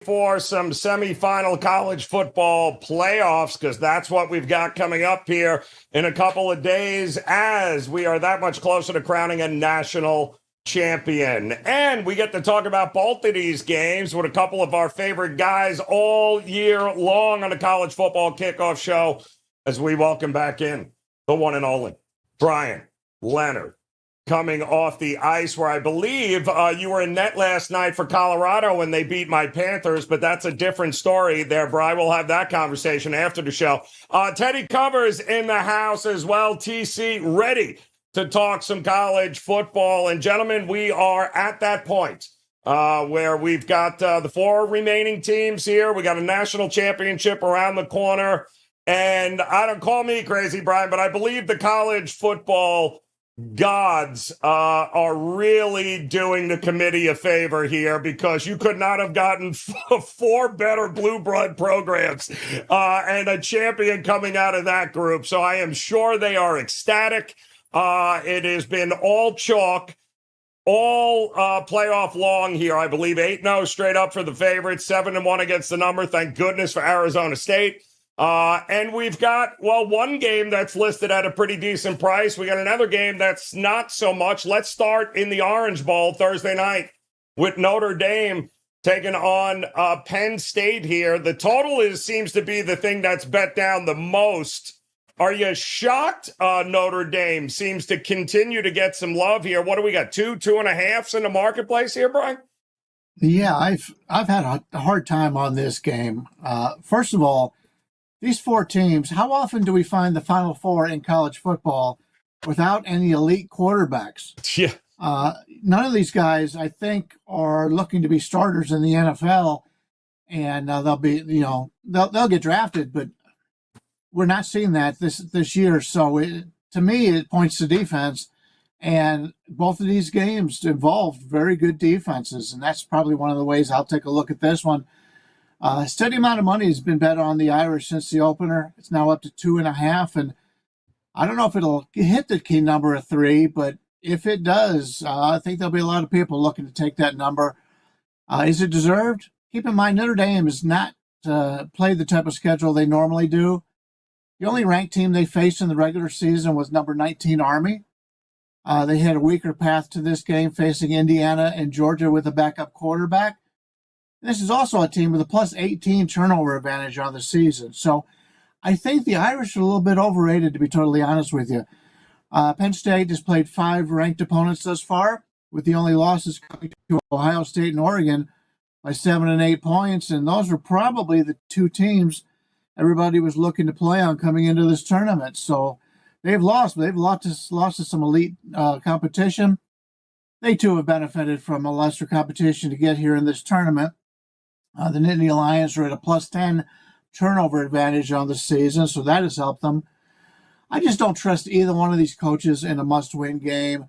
for some semifinal college football playoffs, because that's what we've got coming up here in a couple of days as we are that much closer to crowning a national champion. And we get to talk about both of these games with a couple of our favorite guys all year long on the college football kickoff show as we welcome back in the one and only Bryan, Leonard, coming off the ice, where I believe you were in net last night for Colorado when they beat my Panthers, but that's a different story there, Bryan. We'll have that conversation after the show. Teddy Covers in the house as well. TC ready to talk some college football. And gentlemen, we are at that point where we've got the four remaining teams here. We got a national championship around the corner. And I don't call me crazy, Bryan, but I believe the college football gods are really doing the committee a favor here, because you could not have gotten four better blue blood programs and a champion coming out of that group. So I am sure they are ecstatic. It has been all chalk, all playoff long here. I believe 8-0 straight up for the favorites, 7-1 against the number. Thank goodness for Arizona State. And we've got, one game that's listed at a pretty decent price. We got another game that's not so much. Let's start in the Orange Bowl Thursday night with Notre Dame taking on Penn State here. The total seems to be the thing that's bet down the most. Are you shocked Notre Dame seems to continue to get some love here? What do we got, 2.5s in the marketplace here, Bryan? Yeah, I've had a hard time on this game. First of all, these four teams, how often do we find the Final Four in college football without any elite quarterbacks? Yeah. None of these guys, I think, are looking to be starters in the NFL, and they'll be, they'll get drafted, but we're not seeing that this year. So to me, it points to defense, and both of these games involved very good defenses, and that's probably one of the ways I'll take a look at this one. A steady amount of money has been bet on the Irish since the opener. It's now up to 2.5, and I don't know if it'll hit the key number of 3, but if it does, I think there'll be a lot of people looking to take that number. Is it deserved? Keep in mind, Notre Dame has not played the type of schedule they normally do. The only ranked team they faced in the regular season was number 19 Army. They had a weaker path to this game, facing Indiana and Georgia with a backup quarterback. This is also a team with a plus 18 turnover advantage on the season. So I think the Irish are a little bit overrated, to be totally honest with you. Penn State has played 5 ranked opponents thus far, with the only losses coming to Ohio State and Oregon by 7 and 8 points. And those were probably the two teams everybody was looking to play on coming into this tournament. So they've lost, but they've lost to some elite competition. They too have benefited from a lesser competition to get here in this tournament. The Nittany Lions are at a plus 10 turnover advantage on the season, so that has helped them. I just don't trust either one of these coaches in a must-win game,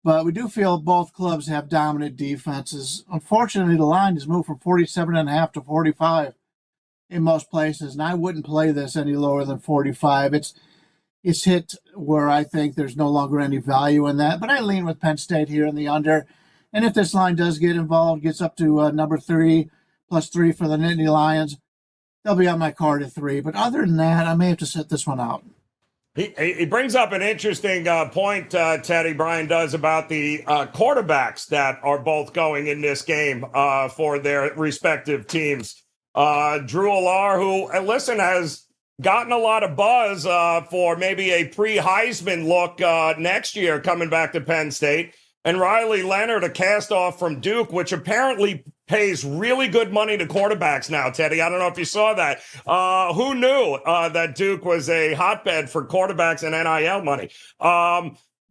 but we do feel both clubs have dominant defenses. Unfortunately, the line has moved from 47.5 to 45 in most places, and I wouldn't play this any lower than 45. It's hit where I think there's no longer any value in that, but I lean with Penn State here in the under. And if this line does get involved, gets up to number 3, plus 3 for the Nittany Lions, they'll be on my card at 3. But other than that, I may have to sit this one out. He brings up an interesting point, Teddy, Bryan does, about the quarterbacks that are both going in this game for their respective teams. Drew Allar, who, has gotten a lot of buzz for maybe a pre-Heisman look next year coming back to Penn State. And Riley Leonard, a cast-off from Duke, which apparently pays really good money to quarterbacks now, Teddy. I don't know if you saw that. Who knew that Duke was a hotbed for quarterbacks and NIL money?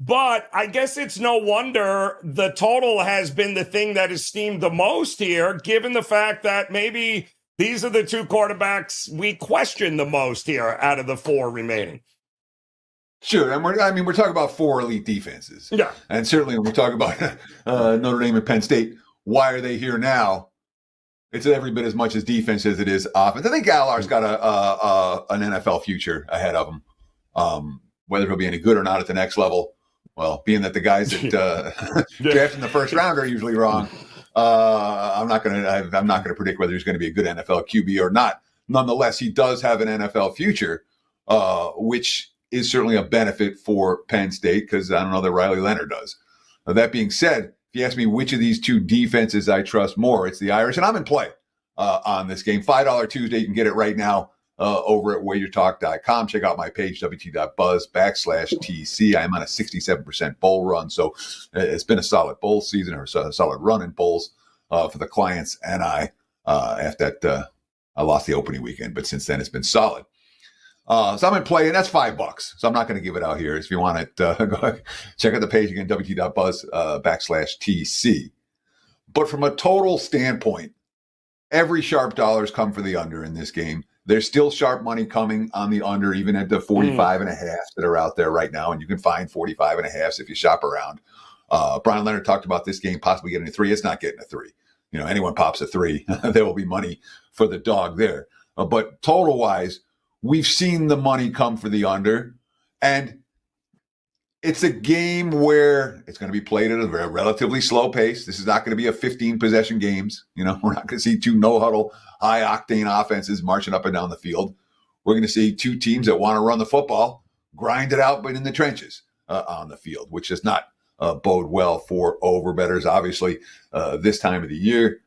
But I guess it's no wonder the total has been the thing that is steamed the most here, given the fact that maybe these are the two quarterbacks we question the most here out of the 4 remaining. Sure, and we're talking about 4 elite defenses. Yeah. And certainly when we talk about Notre Dame and Penn State, why are they here now? It's every bit as much as defense as it is offense. I think Allar's got an NFL future ahead of him. Whether he'll be any good or not at the next level, well, being that the guys that draft in the first round are usually wrong, I'm not gonna predict whether he's going to be a good NFL QB or not. Nonetheless, he does have an NFL future, which is certainly a benefit for Penn State because I don't know that Riley Leonard does. That being said, if you ask me which of these two defenses I trust more, it's the Irish, and I'm in play on this game. $5 Tuesday, you can get it right now over at WagerTalk.com. Check out my page, wt.buzz/TC. I'm on a 67% bowl run, so it's been a solid bowl season, or a solid run in bowls for the clients and I. After that, I lost the opening weekend, but since then it's been solid. So I'm in play, and that's $5. So I'm not going to give it out here. If you want it, go ahead, check out the page again, wt.buzz /TC. But from a total standpoint, every sharp dollars come for the under in this game. There's still sharp money coming on the under, even at the 45 and a half that are out there right now. And you can find 45 and a half if you shop around. Bryan Leonard talked about this game possibly getting a 3. It's not getting a 3. Anyone pops a 3, there will be money for the dog there. But total wise, we've seen the money come for the under, and it's a game where it's going to be played at a very relatively slow pace. This is not going to be a 15-possession games. We're not going to see two no-huddle, high-octane offenses marching up and down the field. We're going to see two teams that want to run the football, grind it out, but in the trenches on the field, which does not bode well for overbettors, obviously, this time of the year.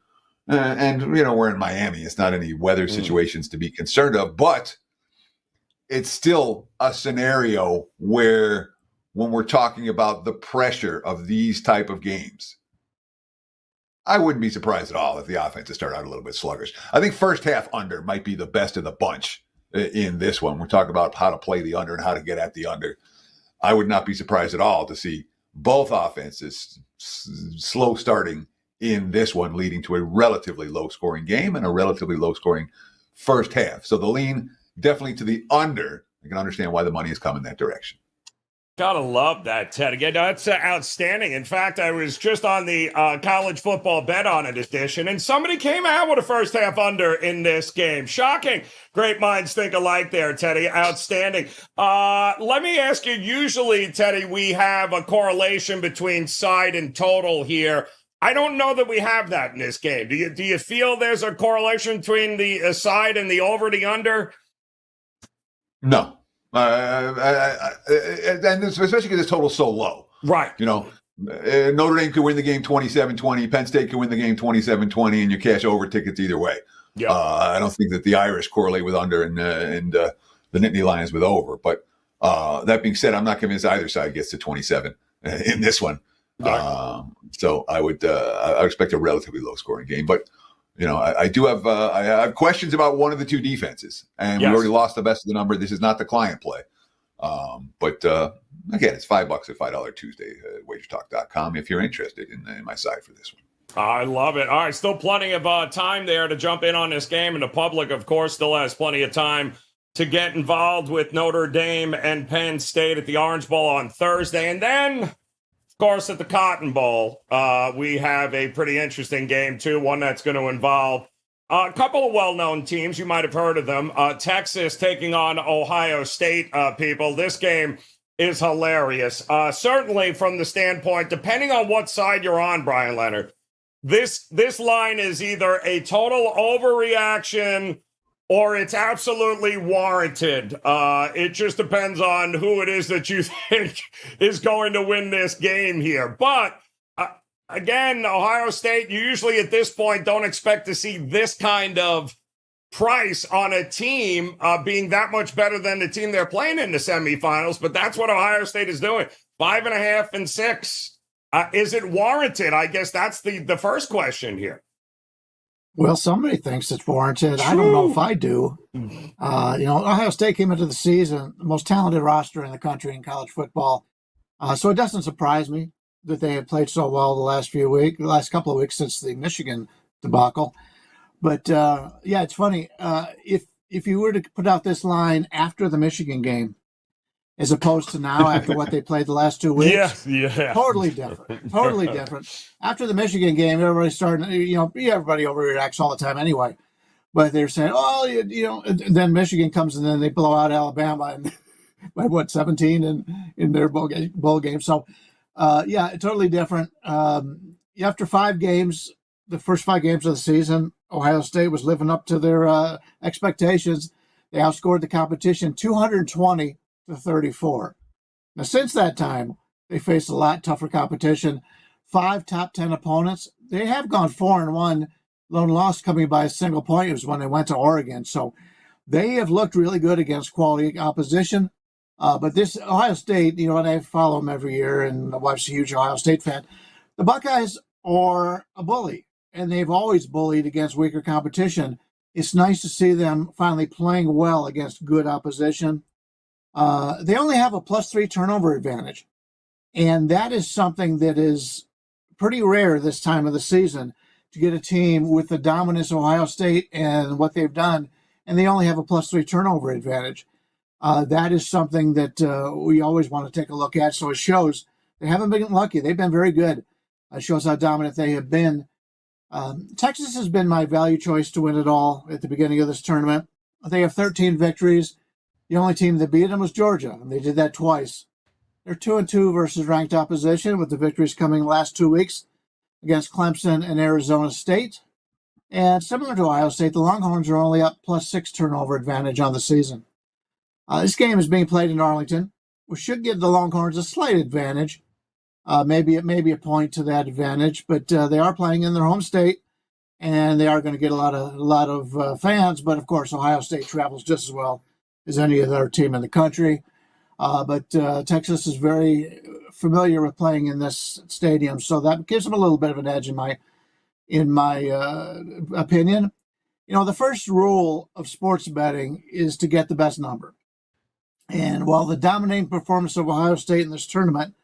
And we're in Miami. It's not any weather situations to be concerned of, but it's still a scenario where when we're talking about the pressure of these type of games, I wouldn't be surprised at all if the offenses start out a little bit sluggish. I think first half under might be the best of the bunch in this one. We're talking about how to play the under and how to get at the under. I would not be surprised at all to see both offenses slow starting in this one, leading to a relatively low-scoring game and a relatively low-scoring first half. So the lean definitely to the under. I can understand why the money is coming that direction. Gotta love that, Ted. Again, that's outstanding. In fact, I was just on the college football bet on it edition, and somebody came out with a first half under in this game. Shocking. Great minds think alike there, Teddy. Outstanding. Let me ask you, usually, Teddy, we have a correlation between side and total here. I don't know that we have that in this game. Do you feel there's a correlation between the side and the over, the under? No. And especially because it's total so low. Right. Notre Dame could win the game 27-20. Penn State could win the game 27-20, and you cash over tickets either way. Yeah. I don't think that the Irish correlate with under and the Nittany Lions with over. But that being said, I'm not convinced either side gets to 27 in this one. Right. So I would expect a relatively low scoring game. But I do have I have questions about one of the two defenses, and we already lost the best of the number. This is not the client play, but again, it's $5 at $5 Tuesday at WagerTalk.com if you're interested in my side for this one. I love it. All right, still plenty of time there to jump in on this game, and the public, of course, still has plenty of time to get involved with Notre Dame and Penn State at the Orange Bowl on Thursday, and then, of course, at the Cotton Bowl, we have a pretty interesting game, too, one that's going to involve a couple of well-known teams. You might have heard of them. Texas taking on Ohio State, people. This game is hilarious. Certainly from the standpoint, depending on what side you're on, Bryan Leonard, this line is either a total overreaction or it's absolutely warranted. It just depends on who it is that you think is going to win this game here. But again, Ohio State, you usually at this point don't expect to see this kind of price on a team being that much better than the team they're playing in the semifinals. But that's what Ohio State is doing. 5.5 and 6. Is it warranted? I guess that's the first question here. Well, somebody thinks it's warranted. I don't know if I do. Ohio State came into the season, the most talented roster in the country in college football. So it doesn't surprise me that they had played so well the last couple of weeks since the Michigan debacle. But it's funny. If you were to put out this line after the Michigan game, as opposed to now after what they played the last 2 weeks. Yeah. Totally different. After the Michigan game, everybody's starting, everybody overreacts all the time anyway. But they're saying, and then Michigan comes and then they blow out Alabama and by 17 in their bowl game. So, totally different. After 5 games, the first 5 games of the season, Ohio State was living up to their expectations. They outscored the competition 220-34. Now, since that time, they faced a lot tougher competition. 5 top 10 opponents. They have gone 4-1. Lone loss coming by a single point was when they went to Oregon. So they have looked really good against quality opposition. But this Ohio State, and I follow them every year, and my wife's a huge Ohio State fan. The Buckeyes are a bully, and they've always bullied against weaker competition. It's nice to see them finally playing well against good opposition. They only have a +3 turnover advantage, and that is something that is pretty rare this time of the season, to get a team with the dominance of Ohio State and what they've done, and they only have a +3 turnover advantage. That is something that we always want to take a look at. So it shows they haven't been lucky. They've been very good. It shows how dominant they have been. Texas has been my value choice to win it all at the beginning of this tournament. They have 13 victories. The only team that beat them was Georgia, and they did that twice. They're 2-2 versus ranked opposition, with the victories coming the last 2 weeks against Clemson and Arizona State. And similar to Ohio State, the Longhorns are only up +6 turnover advantage on the season. This game is being played in Arlington, which should give the Longhorns a slight advantage, maybe a point to that advantage. But they are playing in their home state, and they are going to get a lot of fans. But of course, Ohio State travels just as well as any other team in the country. But Texas is very familiar with playing in this stadium, so that gives them a little bit of an edge in my opinion. The first rule of sports betting is to get the best number. And while the dominating performance of Ohio State in this tournament,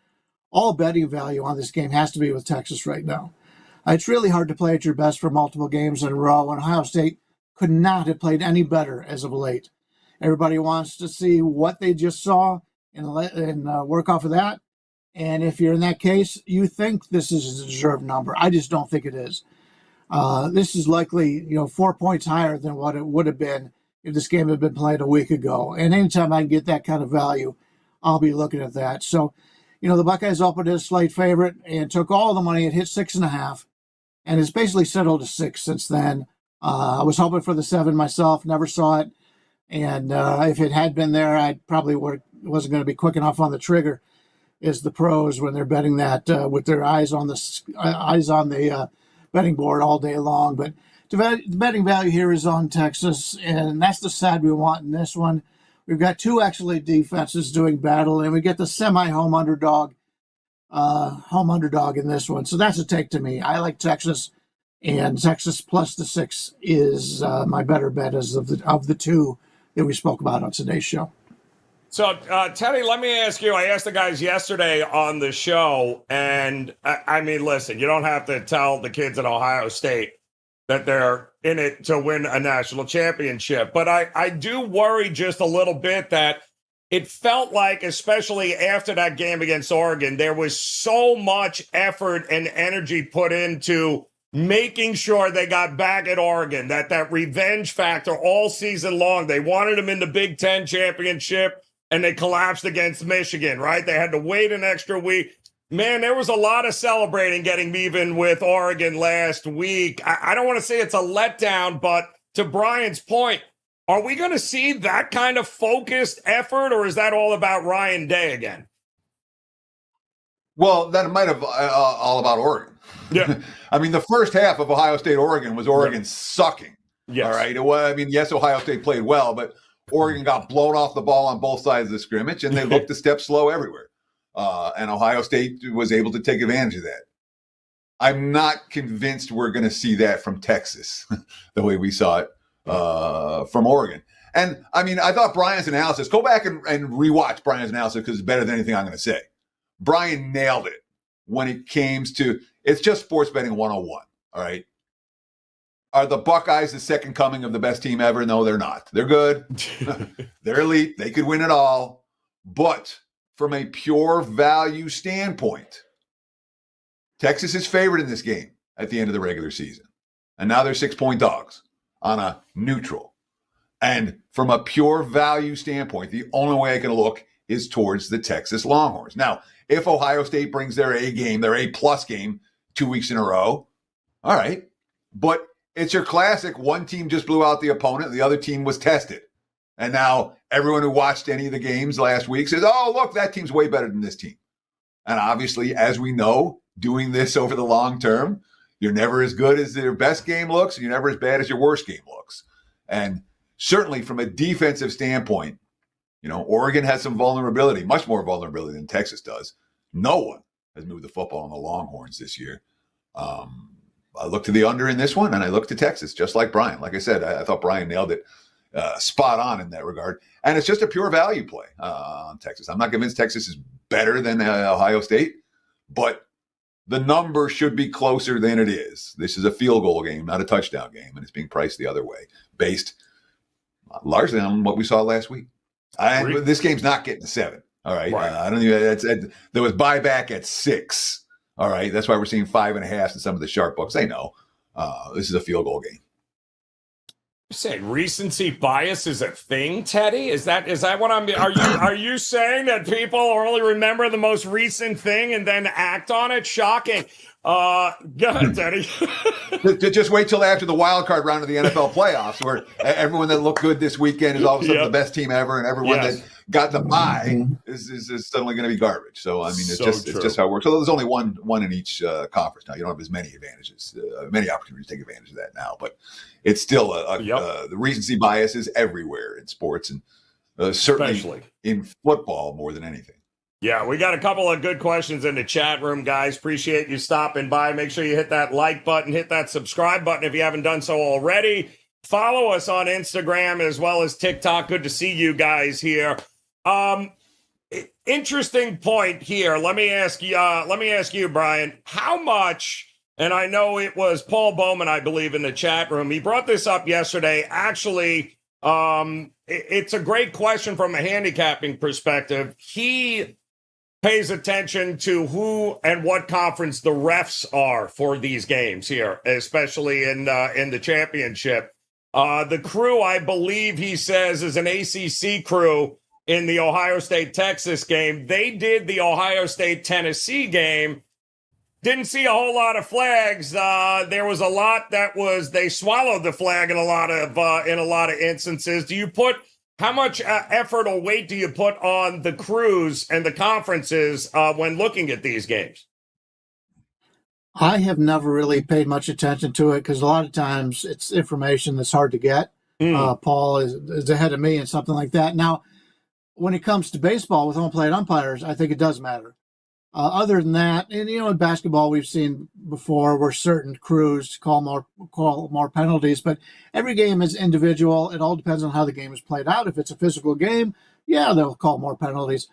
all betting value on this game has to be with Texas right now. It's really hard to play at your best for multiple games in a row, and Ohio State could not have played any better as of late. Everybody wants to see what they just saw and work off of that. And if you're in that case, you think this is a deserved number. I just don't think it is. This is likely, 4 points higher than what it would have been if this game had been played a week ago. And anytime I can get that kind of value, I'll be looking at that. So, the Buckeyes opened as a slight favorite and took all the money. It hit 6.5, and it's basically settled to 6 since then. I was hoping for the 7 myself, never saw it. And if it had been there, I probably wasn't going to be quick enough on the trigger as the pros when they're betting that with their eyes on the betting board all day long. But the betting value here is on Texas, and that's the side we want in this one. We've got 2 excellent defenses doing battle, and we get the semi-home underdog in this one. So that's a take to me. I like Texas, and Texas plus the 6 is my better bet as of the 2 that we spoke about on today's show. So, Teddy, let me ask you, I asked the guys yesterday on the show, and I mean, listen, you don't have to tell the kids at Ohio State that they're in it to win a national championship. But I do worry just a little bit that it felt like, especially after that game against Oregon, there was so much effort and energy put into making sure they got back at Oregon, that revenge factor all season long. They wanted them in the Big Ten championship, and they collapsed against Michigan, right? They had to wait an extra week. Man, there was a lot of celebrating getting even with Oregon last week. I don't want to say it's a letdown, but to Bryan's point, are we going to see that kind of focused effort, or is that all about Ryan Day again? Well, that might have all about Oregon. Yeah. I mean, the first half of Ohio State-Oregon was Oregon sucking. Yes. All right. Yes, Ohio State played well, but Oregon got blown off the ball on both sides of the scrimmage, and they looked a step slow everywhere. And Ohio State was able to take advantage of that. I'm not convinced we're going to see that from Texas the way we saw it from Oregon. And, I mean, I thought Bryan's analysis, go back and rewatch Bryan's analysis because it's better than anything I'm going to say. Bryan nailed it when it came to, it's just sports betting 101, all right? Are the Buckeyes the second coming of the best team ever? No, they're not. They're good. They're elite. They could win it all. But from a pure value standpoint, Texas is favored in this game at the end of the regular season. And now they're 6-point dogs on a neutral. And from a pure value standpoint, the only way I can look is towards the Texas Longhorns. Now, if Ohio State brings their A game, their A-plus game 2 weeks in a row, All right. But it's your classic one team just blew out the opponent, the other team was tested. And now everyone who watched any of the games last week says, oh, look, that team's way better than this team. And obviously, as we know, doing this over the long term, you're never as good as your best game looks, and you're never as bad as your worst game looks. And certainly from a defensive standpoint, Oregon has some vulnerability, much more vulnerability than Texas does. No one has moved the football on the Longhorns this year. I looked to the under in this one, and I looked to Texas, just like Bryan. Like I said, I thought Bryan nailed it spot on in that regard. And it's just a pure value play on Texas. I'm not convinced Texas is better than Ohio State, but the number should be closer than it is. This is a field goal game, not a touchdown game, and it's being priced the other way, based largely on what we saw last week. This game's not getting to 7. All right. I don't even. There was buyback at 6. All right. That's why we're seeing 5.5 in some of the sharp books. They know this is a field goal game. You say recency bias is a thing, Teddy? Is that what I'm? Are you saying that people only remember the most recent thing and then act on it? Shocking. Go ahead, Teddy. Just wait till after the wild card round of the NFL playoffs, where everyone that looked good this weekend is all of a sudden the best team ever, and everyone that got the bye is suddenly going to be garbage. So I mean, it's just how it works. So there's only one in each conference now. You don't have as many advantages, many opportunities to take advantage of that now, but it's still the recency bias is everywhere in sports, and certainly especially in football more than anything. Yeah, we got a couple of good questions in the chat room, guys. Appreciate you stopping by. Make sure you hit that like button, hit that subscribe button if you haven't done so already. Follow us on Instagram as well as TikTok. Good to see you guys here. Interesting point here. Let me ask you, Bryan, how much, and I know it was Paul Bowman, I believe, in the chat room. He brought this up yesterday. Actually, it's a great question from a handicapping perspective. He pays attention to who and what conference the refs are for these games here, especially in the championship. The crew, I believe he says, is an ACC crew in the Ohio State-Texas game. They did the Ohio State-Tennessee game. Didn't see a whole lot of flags. There was a lot they swallowed the flag in a lot of instances. Do you put how much effort or weight do you put on the crews and the conferences when looking at these games? I have never really paid much attention to it because a lot of times it's information that's hard to get. Paul is ahead of me and something like that. Now, when it comes to baseball with home plate umpires, I think it does matter. Other than that, and in basketball, we've seen before where certain crews call more penalties, but every game is individual. It all depends on how the game is played out. If it's a physical game, they'll call more penalties.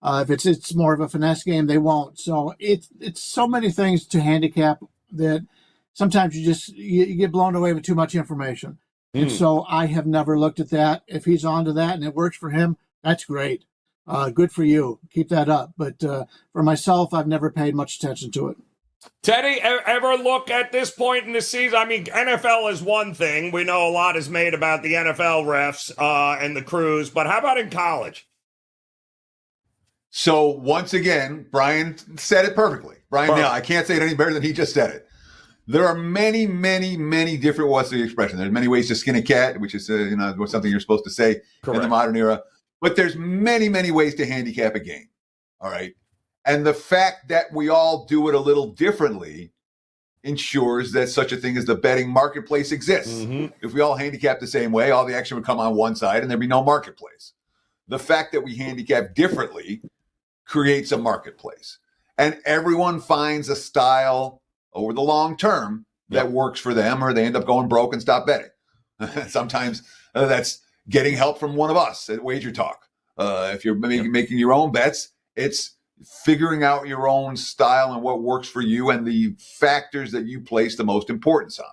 If it's more of a finesse game, they won't. So it's so many things to handicap that sometimes you get blown away with too much information. And so I have never looked at that. If he's onto that and it works for him, that's great. Good for you. Keep that up. But for myself, I've never paid much attention to it. Teddy, ever look at this point in the season? I mean, NFL is one thing. We know a lot is made about the NFL refs and the crews, but how about in college? So once again, Bryan said it perfectly. Bryan, I can't say it any better than he just said it. There are many, many, many different, what's the expression? There's many ways to skin a cat, which is something you're supposed to say in the modern era. But there's many, many ways to handicap a game. All right. And the fact that we all do it a little differently ensures that such a thing as the betting marketplace exists. If we all handicap the same way, all the action would come on one side and there'd be no marketplace. The fact that we handicap differently creates a marketplace. And everyone finds a style over the long term that works for them, or they end up going broke and stop betting. Sometimes that's getting help from one of us at WagerTalk. If you're making your own bets, it's figuring out your own style and what works for you and the factors that you place the most importance on.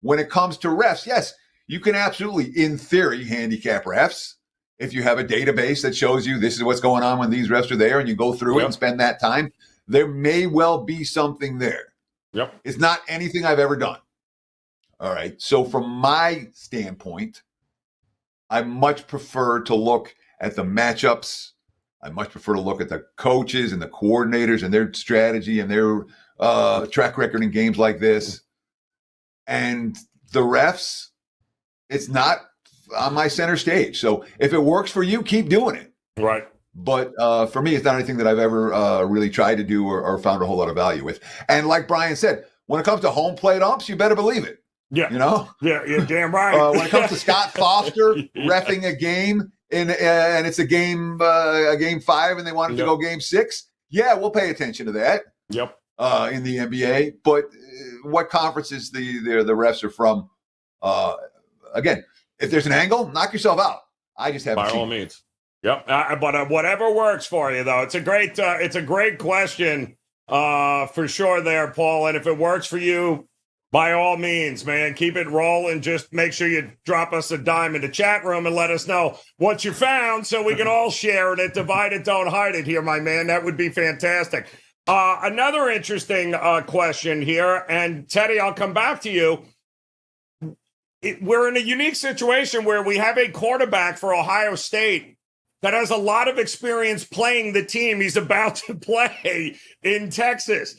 When it comes to refs, yes, you can absolutely, in theory, handicap refs. If you have a database that shows you this is what's going on when these refs are there and you go through it and spend that time, there may well be something there. It's not anything I've ever done. All right. So from my standpoint, I much prefer to look at the matchups. I much prefer to look at the coaches and the coordinators and their strategy and their track record in games like this. And the refs, it's not on my center stage. So if it works for you, keep doing it. Right. But for me, it's not anything that I've ever really tried to do or found a whole lot of value with. And like Bryan said, when it comes to home plate umps, you better believe it. Yeah. You know? Yeah, you're damn right. When it comes to Scott Foster reffing a game and it's a game 5 and they want it to go game 6, yeah, we'll pay attention to that. Yep. In the NBA. But what conferences the refs are from? Again, if there's an angle, knock yourself out. I just haven't By seen all means. Yep. But whatever works for you, though. It's a great question for sure there, Paul. And if it works for you, by all means, man, keep it rolling. Just make sure you drop us a dime in the chat room and let us know what you found so we can all share it. Divide it, don't hide it here, my man. That would be fantastic. Another interesting question here, and Teddy, I'll come back to you. We're in a unique situation where we have a quarterback for Ohio State that has a lot of experience playing the team he's about to play in Texas.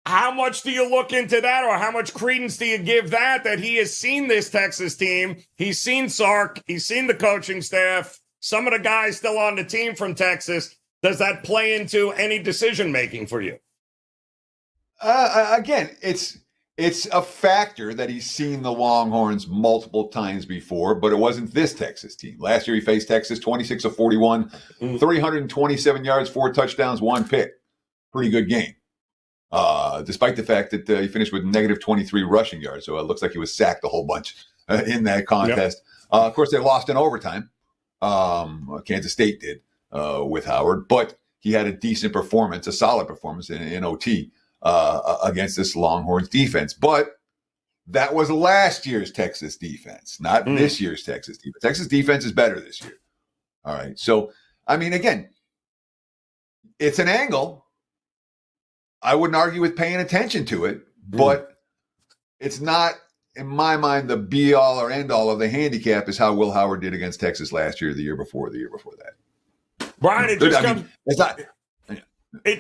How much do you look into that, or how much credence do you give that he has seen this Texas team? He's seen Sark. He's seen the coaching staff. Some of the guys still on the team from Texas. Does that play into any decision-making for you? Again, it's a factor that he's seen the Longhorns multiple times before, but it wasn't this Texas team. Last year he faced Texas 26 of 41, 327 yards, 4 touchdowns, 1 pick. Pretty good game. Despite the fact that he finished with negative 23 rushing yards. So it looks like he was sacked a whole bunch in that contest. Yep. Of course, they lost in overtime. Kansas State did with Howard, but he had a decent performance, a solid performance in OT against this Longhorns defense. But that was last year's Texas defense, not this year's Texas defense. Texas defense is better this year. All right. So, I mean, again, it's an angle. I wouldn't argue with paying attention to it, but it's not, in my mind, the be-all or end-all of the handicap is how Will Howard did against Texas last year, the year before that. Bryan, it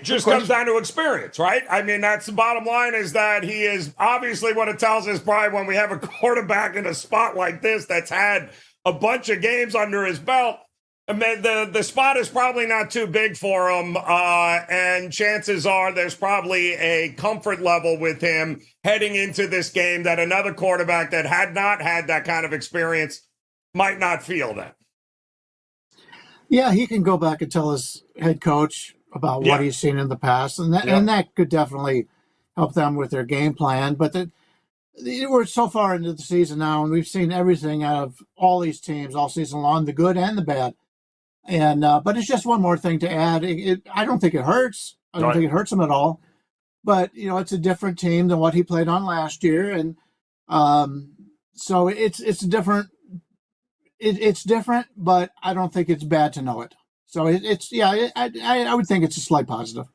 just comes down to experience, right? I mean, that's the bottom line, is that he is obviously, what it tells us, Bryan, when we have a quarterback in a spot like this that's had a bunch of games under his belt, I mean, the spot is probably not too big for him, and chances are there's probably a comfort level with him heading into this game that another quarterback that had not had that kind of experience might not feel that. Yeah, he can go back and tell his head coach about what he's seen in the past, and that could definitely help them with their game plan. But we're so far into the season now, and we've seen everything out of all these teams all season long, the good and the bad. And but it's just one more thing to add. I don't think it hurts. I don't think it hurts him at all. But it's a different team than what he played on last year, and so it's different. It's different, but I don't think it's bad to know it. So I would think it's a slight positive.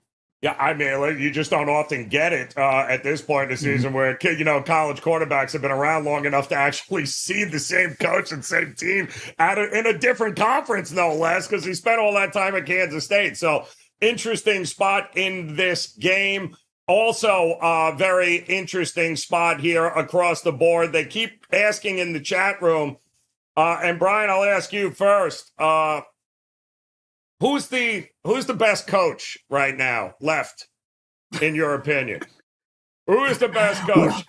Yeah, I mean, you just don't often get it at this point in the season where, college quarterbacks have been around long enough to actually see the same coach and same team in a different conference, no less, because he spent all that time at Kansas State. So interesting spot in this game. Also, very interesting spot here across the board. They keep asking in the chat room, and Bryan, I'll ask you first. Who's the best coach right now left, in your opinion? Who is the best coach?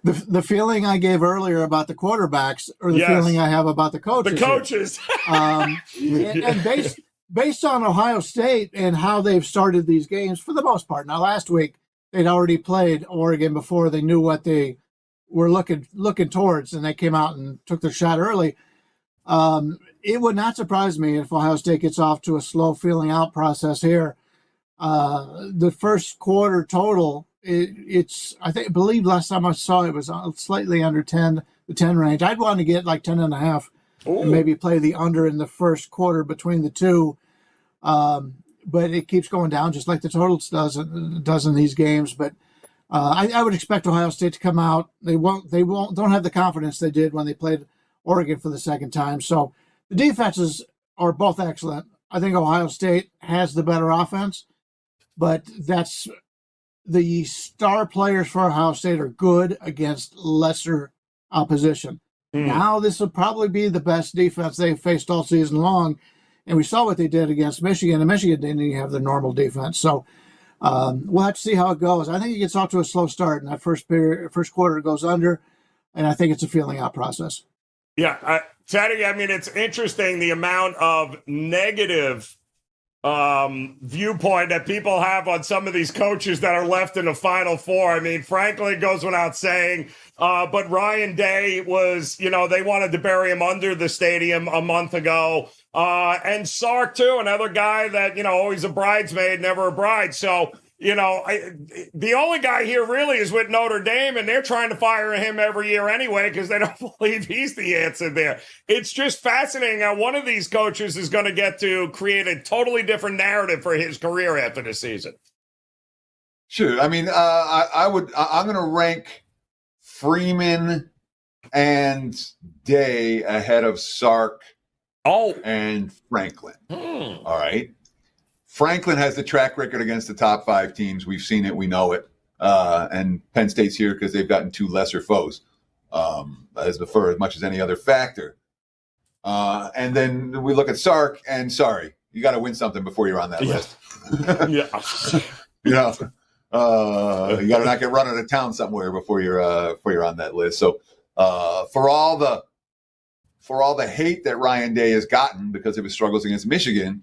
The feeling I gave earlier about the quarterbacks, or the feeling I have about the coaches. The coaches. And based on Ohio State and how they've started these games, for the most part. Now, last week they'd already played Oregon before they knew what they were looking towards, and they came out and took their shot early. It would not surprise me if Ohio State gets off to a slow feeling out process here. The first quarter total, I believe last time I saw it was slightly under 10, the 10 range. I'd want to get like 10.5 and maybe play the under in the first quarter between the two. But it keeps going down just like the totals does in these games. But I would expect Ohio State to come out. Don't have the confidence they did when they played Oregon for the second time. So the defenses are both excellent. I think Ohio State has the better offense, but that's the star players for Ohio State are good against lesser opposition. Now this will probably be the best defense they've faced all season long. And we saw what they did against Michigan, and Michigan didn't even have their normal defense. So we'll have to see how it goes. I think it gets off to a slow start, and that first quarter goes under, and I think it's a feeling out process. Yeah, Teddy, I mean, it's interesting the amount of negative viewpoint that people have on some of these coaches that are left in the Final Four. I mean, frankly, it goes without saying. But Ryan Day was, they wanted to bury him under the stadium a month ago. And Sark, too, another guy that, always a bridesmaid, never a bride. So, the only guy here really is with Notre Dame, and they're trying to fire him every year anyway because they don't believe he's the answer there. It's just fascinating how one of these coaches is going to get to create a totally different narrative for his career after the season. Sure. I mean, I'm going to rank Freeman and Day ahead of Sark and Franklin. All right. Franklin has the track record against the top 5 teams. We've seen it. We know it. And Penn State's here because they've gotten 2 lesser foes as much as any other factor. And then we look at Sark, and sorry, you got to win something before you're on that list. You got to not get run out of town somewhere before you're on that list. So for all the hate that Ryan Day has gotten because of his struggles against Michigan,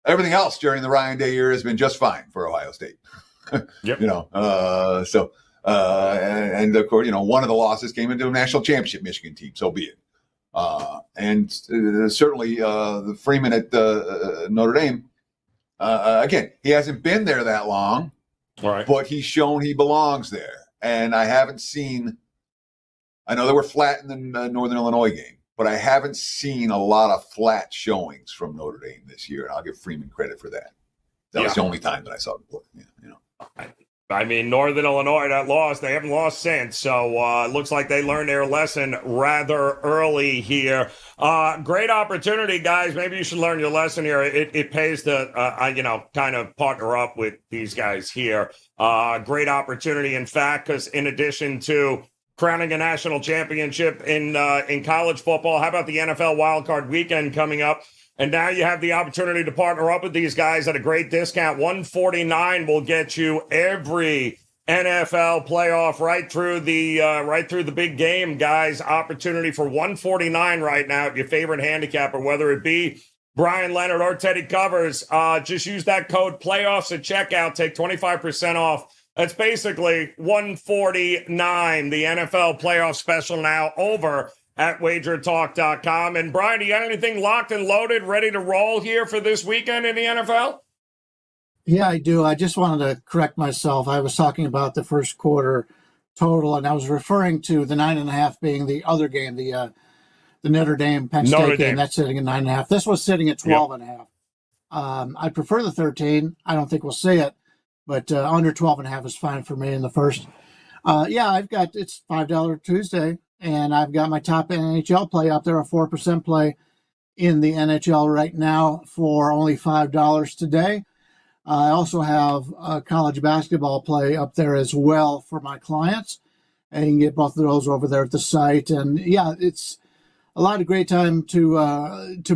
everything else during the Ryan Day year has been just fine for Ohio State. Yep. And of course, one of the losses came into a national championship Michigan team. So be it. And certainly the Freeman at Notre Dame. Again, he hasn't been there that long, right? But he's shown he belongs there. And I haven't seen. I know they were flat in the Northern Illinois game, but I haven't seen a lot of flat showings from Notre Dame this year, and I'll give Freeman credit for that. That was the only time that I saw it. I mean, Northern Illinois, that loss, they haven't lost since. So it looks like they learned their lesson rather early here. Great opportunity, guys. Maybe you should learn your lesson here. It pays to, kind of partner up with these guys here. Great opportunity, in fact, because in addition to crowning a national championship in college football, how about the NFL wildcard weekend coming up? And now you have the opportunity to partner up with these guys at a great discount. $149 will get you every NFL playoff right through the big game, guys. Opportunity for $149 right now at your favorite handicapper, whether it be Bryan, Leonard, or Teddy Covers. Just use that code playoffs at checkout. Take 25% off. That's basically $149, the NFL playoff special now over at WagerTalk.com. And Bryan, do you got anything locked and loaded, ready to roll here for this weekend in the NFL? Yeah, I do. I just wanted to correct myself. I was talking about the first quarter total, and I was referring to the 9.5 being the other game, the Notre Dame Penn State game. That's sitting at 9.5. This was sitting at 12.5. I prefer the 13. I don't think we'll see it, but under 12.5 is fine for me in the first. It's $5 Tuesday. And I've got my top NHL play up there, a 4% play in the NHL right now for only $5 today. I also have a college basketball play up there as well for my clients. And you can get both of those over there at the site. And yeah, it's a lot of great time to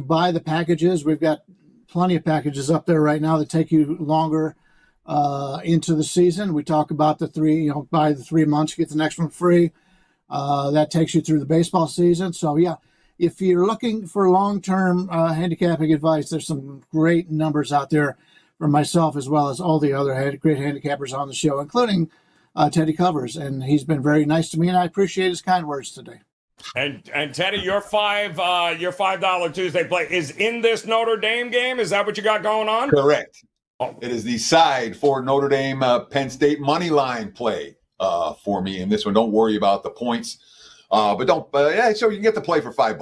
buy the packages. We've got plenty of packages up there right now that take you longer into the season. We talk about the 3, buy the 3 months, get the next one free. That takes you through the baseball season. So, yeah, if you're looking for long-term handicapping advice, there's some great numbers out there for myself as well as all the other great handicappers on the show, including Teddy Covers. And he's been very nice to me, and I appreciate his kind words today. And Teddy, your $5 Tuesday play is in this Notre Dame game? Is that what you got going on? Correct. It is the side for Notre Dame Penn State money line play. For me in this one. Don't worry about the points, so you can get the play for $5.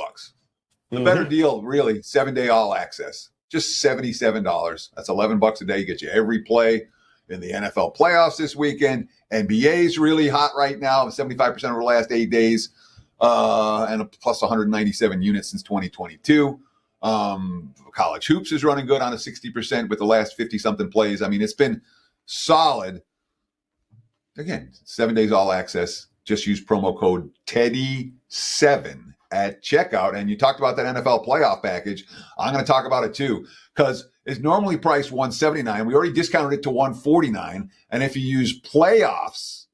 The better deal, really, 7-day all access, just $77. That's $11 a day. Get you every play in the NFL playoffs this weekend. NBA's really hot right now, 75% over the last 8 days, and a plus 197 units since 2022. College hoops is running good on a 60% with the last 50-something plays. I mean, it's been solid. Again, 7 days all access. Just use promo code Teddy7 at checkout. And you talked about that NFL playoff package. I'm going to talk about it too, because it's normally priced $179. We already discounted it to $149. And if you use playoffs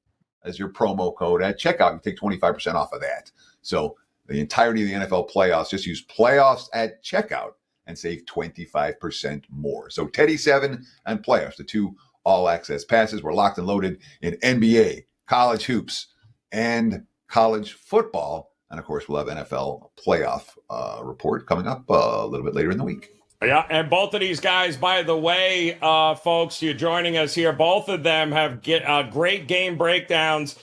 as your promo code at checkout, you take 25% off of that. So the entirety of the NFL playoffs, just use playoffs at checkout and save 25% more. So Teddy7 and playoffs, the two all access passes, were locked and loaded in NBA, college hoops, and college football. And of course, we'll have NFL playoff report coming up a little bit later in the week. Yeah, and both of these guys, by the way, folks, you're joining us here. Both of them have great game breakdowns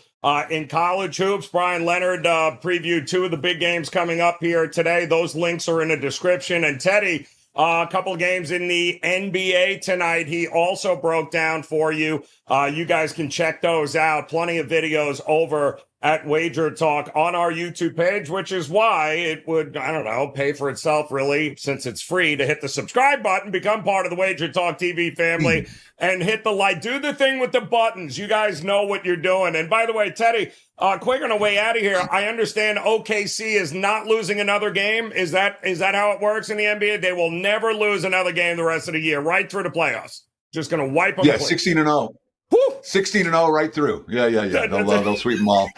in college hoops. Bryan, Leonard previewed two of the big games coming up here today. Those links are in the description. And Teddy, a couple of games in the NBA tonight, he also broke down for you. You guys can check those out. Plenty of videos over at WagerTalk on our YouTube page, which is why it would, I don't know, pay for itself really, since it's free, to hit the subscribe button, become part of the WagerTalk TV family, and hit the like. Do the thing with the buttons. You guys know what you're doing. And by the way, Teddy, quick on the way out of here, I understand OKC is not losing another game. Is that how it works in the NBA? They will never lose another game the rest of the year, right through the playoffs. Just going to wipe them. Yeah, 16-0. 16-0 right through. Yeah. They'll sweep them all.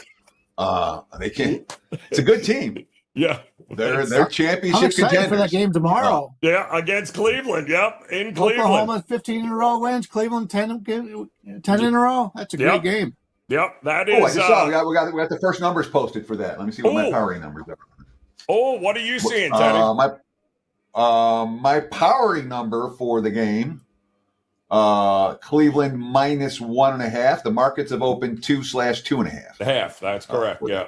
They can. It's a good team. Yeah, they're championship I'm excited contenders for that game tomorrow. Yeah, against Cleveland. Yep, in Cleveland. Oklahoma 15 in a row wins. Cleveland 10 in a row. That's a great game. Yep, that is. I just saw we got the first numbers posted for that. Let me see what my powering numbers are. Oh, what are you seeing, Teddy? My powering number for the game. Cleveland -1.5. The markets have opened 2/2.5. Half. That's correct. Yeah.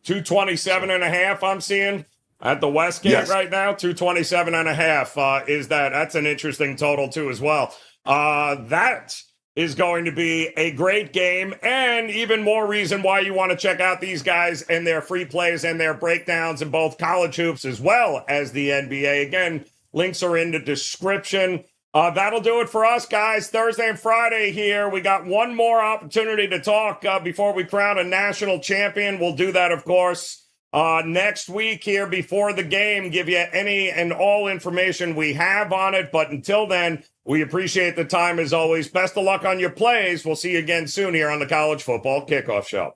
227.5. I'm seeing at the Westgate right now. 227.5 is that. That's an interesting total too as well. That is going to be a great game, and even more reason why you want to check out these guys and their free plays and their breakdowns in both college hoops as well as the NBA. Again, links are in the description. That'll do it for us, guys. Thursday and Friday here. We got one more opportunity to talk before we crown a national champion. We'll do that, of course, next week here before the game. Give you any and all information we have on it. But until then, we appreciate the time as always. Best of luck on your plays. We'll see you again soon here on the College Football Kickoff Show.